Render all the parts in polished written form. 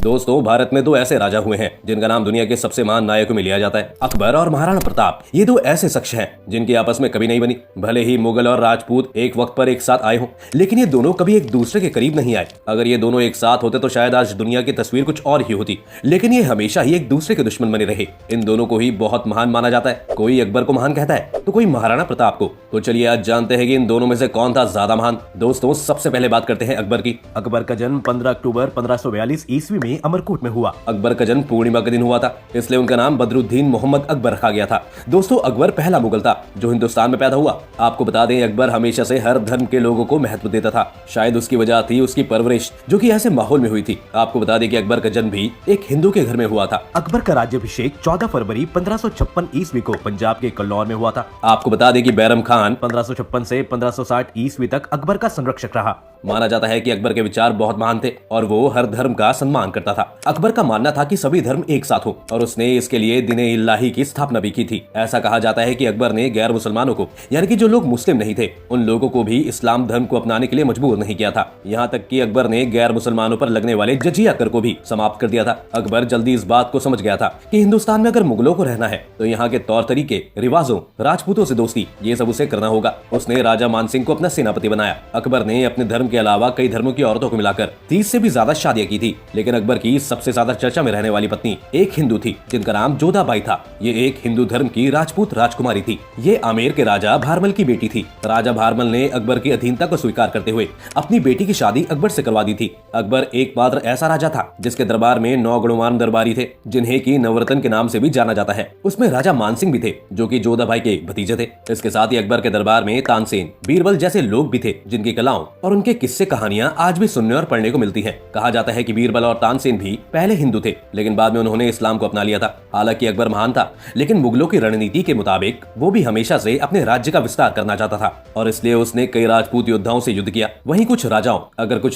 दोस्तों, भारत में दो ऐसे राजा हुए हैं जिनका नाम दुनिया के सबसे महान नायकों में लिया जाता है, अकबर और महाराणा प्रताप। ये दो ऐसे शख्स हैं जिनकी आपस में कभी नहीं बनी। भले ही मुगल और राजपूत एक वक्त पर एक साथ आए हों, लेकिन ये दोनों कभी एक दूसरे के करीब नहीं आए। अगर ये दोनों एक साथ होते तो शायद आज दुनिया की तस्वीर कुछ और ही होती, लेकिन ये हमेशा ही एक दूसरे के दुश्मन बने रहे। इन दोनों को ही बहुत महान माना जाता है। कोई अकबर को महान कहता है तो कोई महाराणा प्रताप को। तो चलिए आज जानते हैं कि इन दोनों में से कौन था ज्यादा महान। दोस्तों, सबसे पहले बात करते हैं अकबर की। अकबर का जन्म 15 अक्टूबर 1542 ईस्वी में अमरकोट में हुआ। अकबर का जन्म पूर्णिमा के दिन हुआ था, इसलिए उनका नाम बदरुद्दीन मोहम्मद अकबर रखा गया था। दोस्तों, अकबर पहला मुगल था जो हिंदुस्तान में पैदा हुआ। आपको बता दें, अकबर हमेशा से हर धर्म के लोगों को महत्व देता था। शायद उसकी वजह थी उसकी परवरिश, जो कि ऐसे माहौल में हुई थी। आपको बता दें कि अकबर का जन्म भी एक हिंदू के घर में हुआ था। अकबर का राज्याभिषेक 14 फरवरी 1556 ईस्वी को पंजाब के कल्लौर में हुआ था। आपको बता दें कि बैरम खान 1556 से 1560 ईस्वी तक अकबर का संरक्षक रहा। माना जाता है कि अकबर के विचार बहुत महान थे और वो हर धर्म का सम्मान करता था। अकबर का मानना था कि सभी धर्म एक साथ हो और उसने इसके लिए दीन इलाही की स्थापना भी की थी। ऐसा कहा जाता है कि अकबर ने गैर मुसलमानों को, यानी कि जो लोग मुस्लिम नहीं थे, उन लोगों को भी इस्लाम धर्म को अपनाने के लिए मजबूर नहीं किया था। यहाँ तक कि अकबर ने गैर मुसलमानों पर लगने वाले जजिया कर को भी समाप्त कर दिया था। अकबर जल्दी इस बात को समझ गया था कि हिंदुस्तान में अगर मुगलों को रहना है तो यहाँ के तौर तरीके, रिवाजों, राजपूतों से दोस्ती, ये सब उसे करना होगा। उसने राजा मानसिंह को अपना सेनापति बनाया। अकबर ने अपने धर्म के अलावा कई धर्मों की औरतों को मिलाकर 30 से भी ज्यादा शादियां की थी, लेकिन अकबर की सबसे ज्यादा चर्चा में रहने वाली पत्नी एक हिंदू थी जिनका नाम जोधाबाई था। ये एक हिंदू धर्म की राजपूत राजकुमारी थी। ये आमेर के राजा भारमल की बेटी थी। राजा भारमल ने अकबर की अधीनता को स्वीकार करते हुए अपनी बेटी की शादी अकबर से करवा दी थी। अकबर एकमात्र ऐसा राजा था जिसके दरबार में 9 गुणवान दरबारी थे, जिन्हें की नवरत्न के नाम से भी जाना जाता है। उसमें राजा मानसिंह भी थे जो कि जोधाबाई के भतीजे थे। इसके साथ ही अकबर के दरबार में तानसेन, बीरबल जैसे लोग भी थे जिनकी कलाओं और उनके किस्से कहानियां आज भी सुनने और पढ़ने को मिलती हैं। कहा जाता है कि बीरबल और तानसेन भी पहले हिंदू थे, लेकिन बाद में उन्होंने इस्लाम को अपना लिया था। हालांकि अकबर महान था, लेकिन मुगलों की रणनीति के मुताबिक वो भी हमेशा से अपने राज्य का विस्तार करना चाहता था और इसलिए उसने कई राजपूत योद्धाओं से युद्ध किया। वहीं कुछ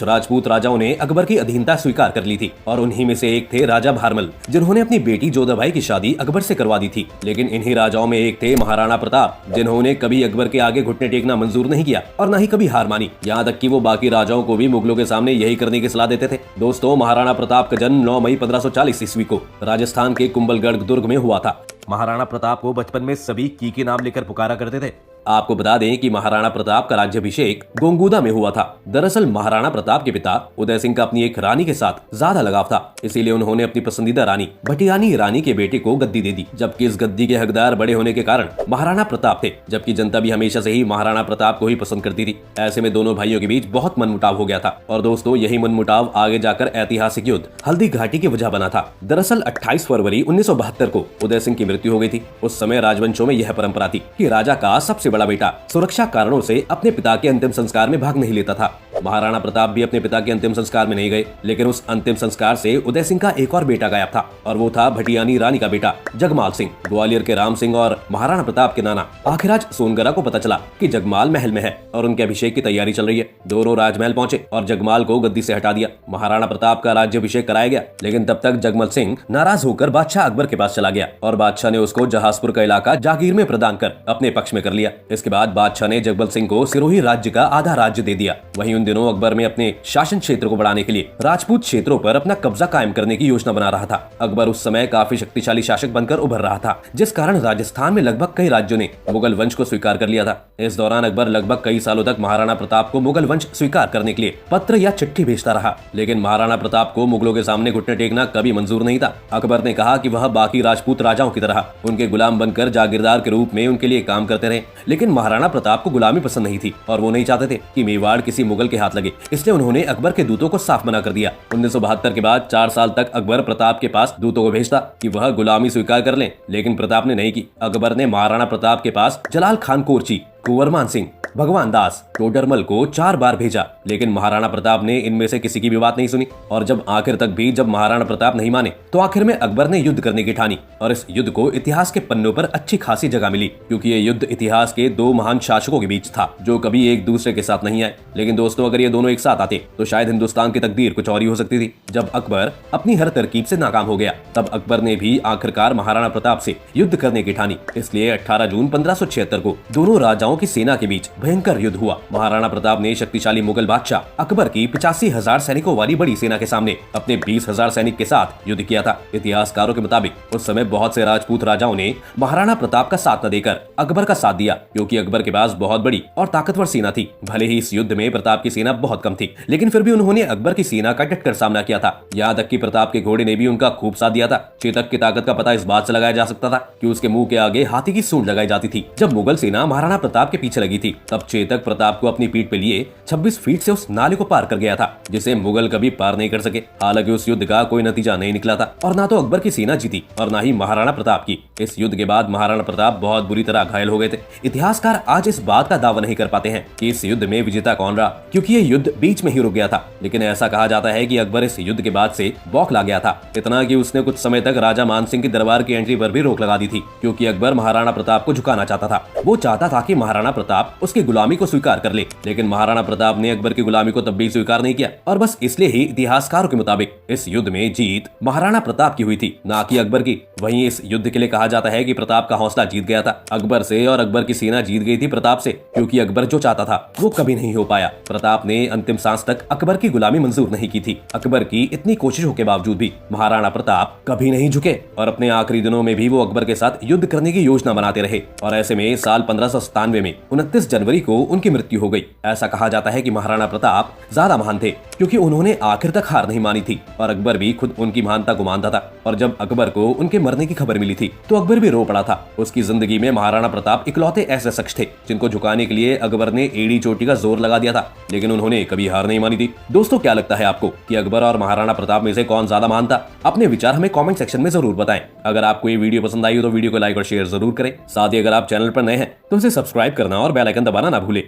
राजपूत राजाओं ने अकबर की अधीनता स्वीकार कर ली थी और उन्हीं में से एक थे राजा भारमल, जिन्होंने अपनी बेटी जोधाबाई की शादी अकबर से करवा दी थी। लेकिन इन्हीं राजाओं में एक थे महाराणा प्रताप, जिन्होंने कभी अकबर के आगे घुटने टेकना मंजूर नहीं किया और न ही कभी हार मानी। यहाँ तक कि वो बाकी राजाओं को भी मुगलों के सामने यही करने की सलाह देते थे। दोस्तों, महाराणा प्रताप का जन्म 9 मई 1540 ईस्वी को राजस्थान के कुंभलगढ़ दुर्ग में हुआ था। महाराणा प्रताप को बचपन में सभी की के नाम लेकर पुकारा करते थे। आपको बता दें कि महाराणा प्रताप का राज्याभिषेक गोंगुदा में हुआ था। दरअसल महाराणा प्रताप के पिता उदय सिंह का अपनी एक रानी के साथ ज्यादा लगाव था, इसीलिए उन्होंने अपनी पसंदीदा रानी भटियानी रानी के बेटे को गद्दी दे दी, जबकि इस गद्दी के हकदार बड़े होने के कारण महाराणा प्रताप थे, जबकि जनता भी हमेशा से ही महाराणा प्रताप को ही पसंद करती थी। ऐसे में दोनों भाइयों के बीच बहुत मनमुटाव हो गया था और दोस्तों, यही मनमुटाव आगे जाकर ऐतिहासिक युद्ध हल्दी घाटी की वजह बना था। दरअसल 28 फरवरी 1972 को उदय सिंह की मृत्यु हो गई थी। उस समय राजवंशों में यह परंपरा थी कि राजा का सबसे बड़ा बेटा सुरक्षा कारणों से अपने पिता के अंतिम संस्कार में भाग नहीं लेता था। महाराणा प्रताप भी अपने पिता के अंतिम संस्कार में नहीं गए, लेकिन उस अंतिम संस्कार से उदय सिंह का एक और बेटा गायब था और वो था भटियानी रानी का बेटा जगमाल सिंह। ग्वालियर के राम सिंह और महाराणा प्रताप के नाना आखिराज सोनगरा को पता चला कि जगमाल महल में है और उनके अभिषेक की तैयारी चल रही है। दोनों राजमहल पहुंचे और जगमाल को गद्दी से हटा दिया। महाराणा प्रताप का राज्याभिषेक कराया गया, लेकिन तब तक जगमल सिंह नाराज होकर बादशाह अकबर के पास चला गया और बादशाह ने उसको जहाजपुर का इलाका जागीर में प्रदान कर अपने पक्ष में कर लिया। इसके बाद बादशाह ने जगबल सिंह को सिरोही राज्य का आधा राज्य दे दिया। वहीं उन दिनों अकबर में अपने शासन क्षेत्र को बढ़ाने के लिए राजपूत क्षेत्रों पर अपना कब्जा कायम करने की योजना बना रहा था। अकबर उस समय काफी शक्तिशाली शासक बनकर उभर रहा था, जिस कारण राजस्थान में लगभग कई राज्यों ने मुगल वंश को स्वीकार कर लिया था। इस दौरान अकबर लगभग कई सालों तक महाराणा प्रताप को मुगल वंश स्वीकार करने के लिए पत्र या चिट्ठी भेजता रहा, लेकिन महाराणा प्रताप को मुगलों के सामने घुटने टेकना कभी मंजूर नहीं था। अकबर ने कहा कि वह बाकी राजपूत राजाओं की तरह उनके गुलाम बनकर जागीरदार के रूप में उनके लिए काम करते रहे, लेकिन महाराणा प्रताप को गुलामी पसंद नहीं थी और वो नहीं चाहते थे कि मेवाड़ किसी मुगल के हाथ लगे, इसलिए उन्होंने अकबर के दूतों को साफ मना कर दिया। 1972 के बाद 4 साल तक अकबर प्रताप के पास दूतों को भेजता कि वह गुलामी स्वीकार कर लें, लेकिन प्रताप ने नहीं की। अकबर ने महाराणा प्रताप के पास जलाल खान कोरची, कुंवर मान सिंह, भगवान दास, टोडरमल को 4 बार भेजा, लेकिन महाराणा प्रताप ने इनमें से किसी की भी बात नहीं सुनी और जब आखिर तक भी जब महाराणा प्रताप नहीं माने तो आखिर में अकबर ने युद्ध करने की ठानी और इस युद्ध को इतिहास के पन्नों पर अच्छी खासी जगह मिली, क्योंकि ये युद्ध इतिहास के 2 महान शासकों के बीच था जो कभी एक दूसरे के साथ नहीं आए। लेकिन दोस्तों, अगर ये दोनों एक साथ आते तो शायद हिंदुस्तान की तकदीर कुछ और ही हो सकती थी। जब अकबर अपनी हर तरकीब से नाकाम हो गया, तब अकबर ने भी आखिरकार महाराणा प्रताप से युद्ध करने की ठानी। इसलिए 18 जून 1576 को दोनों राजाओं की सेना के बीच भयंकर युद्ध हुआ। महाराणा प्रताप ने शक्तिशाली मुगल बादशाह अकबर की 85,000 सैनिकों वाली बड़ी सेना के सामने अपने 20,000 सैनिक के साथ युद्ध किया था। इतिहासकारों के मुताबिक उस समय बहुत से राजपूत राजाओं ने महाराणा प्रताप का साथ न देकर अकबर का साथ दिया, क्योंकि अकबर के पास बहुत बड़ी और ताकतवर सेना थी। भले ही इस युद्ध में प्रताप की सेना बहुत कम थी, लेकिन फिर भी उन्होंने अकबर की सेना का डटकर सामना किया था। यहाँ तक कि प्रताप के घोड़े ने भी उनका खूब साथ दिया था। चेतक की ताकत का पता इस बात से लगाया जा सकता था कि उसके मुंह के आगे हाथी की सूंड लगाई जाती थी। जब मुगल सेना महाराणा प्रताप के पीछे लगी थी, तब चेतक प्रताप को अपनी पीठ पे लिए 26 फीट से उस नाले को पार कर गया था, जिसे मुगल कभी पार नहीं कर सके। हालांकि उस युद्ध का कोई नतीजा नहीं निकला था और ना तो अकबर की सेना जीती और ना ही महाराणा प्रताप की। इस युद्ध के बाद महाराणा प्रताप बहुत बुरी तरह घायल हो गए थे। इतिहासकार आज इस बात का दावा नहीं कर पाते हैं कि इस युद्ध में विजेता कौन रहा, क्योंकि ये युद्ध बीच में ही रुक गया था। लेकिन ऐसा कहा जाता है कि अकबर इस युद्ध के बाद से बौखला गया था, इतना कि उसने कुछ समय तक राजा मानसिंह की दरबार की एंट्री पर भी रोक लगा दी थी, क्योंकि अकबर महाराणा प्रताप को झुकाना चाहता था। वो चाहता था कि महाराणा प्रताप उसकी गुलामी को स्वीकार कर ले, लेकिन महाराणा प्रताप ने अकबर की गुलामी को तब भी स्वीकार नहीं किया और बस इसलिए ही इतिहासकारों के मुताबिक इस युद्ध में जीत महाराणा प्रताप की हुई थी, ना कि अकबर की। वहीं इस युद्ध के लिए कहा जाता है कि प्रताप का हौसला जीत गया था अकबर से और अकबर की सेना जीत गई थी प्रताप से, क्योंकि अकबर जो चाहता था वो कभी नहीं हो पाया। प्रताप ने अंतिम सांस तक अकबर की गुलामी मंजूर नहीं की थी। अकबर की इतनी कोशिशों के बावजूद भी महाराणा प्रताप कभी नहीं झुके और अपने आखिरी दिनों में भी वो अकबर के साथ युद्ध करने की योजना बनाते रहे। और ऐसे में साल 1597 में 29 जनवरी को उनकी मृत्यु हो गई। ऐसा कहा जाता है कि महाराणा प्रताप ज्यादा महान थे, क्योंकि उन्होंने आखिर तक हार नहीं मानी थी और अकबर भी खुद उनकी महानता को मानता था। और जब अकबर को उनके मरने की खबर मिली थी तो अकबर भी रो पड़ा था। उसकी जिंदगी में महाराणा प्रताप इकलौते ऐसे शख्स थे जिनको झुकाने के लिए अकबर ने एड़ी चोटी का जोर लगा दिया था, लेकिन उन्होंने कभी हार नहीं मानी थी। दोस्तों, क्या लगता है आपको कि अकबर और महाराणा प्रताप में से कौन ज्यादा महान था? अपने विचार हमें कमेंट सेक्शन में जरूर बताएं। अगर आपको ये वीडियो पसंद आई हो तो वीडियो को लाइक और शेयर जरूर करें। साथ ही अगर आप चैनल पर नए हैं तो इसे सब्सक्राइब करना और बेल आइकन दबाना ना भूलें।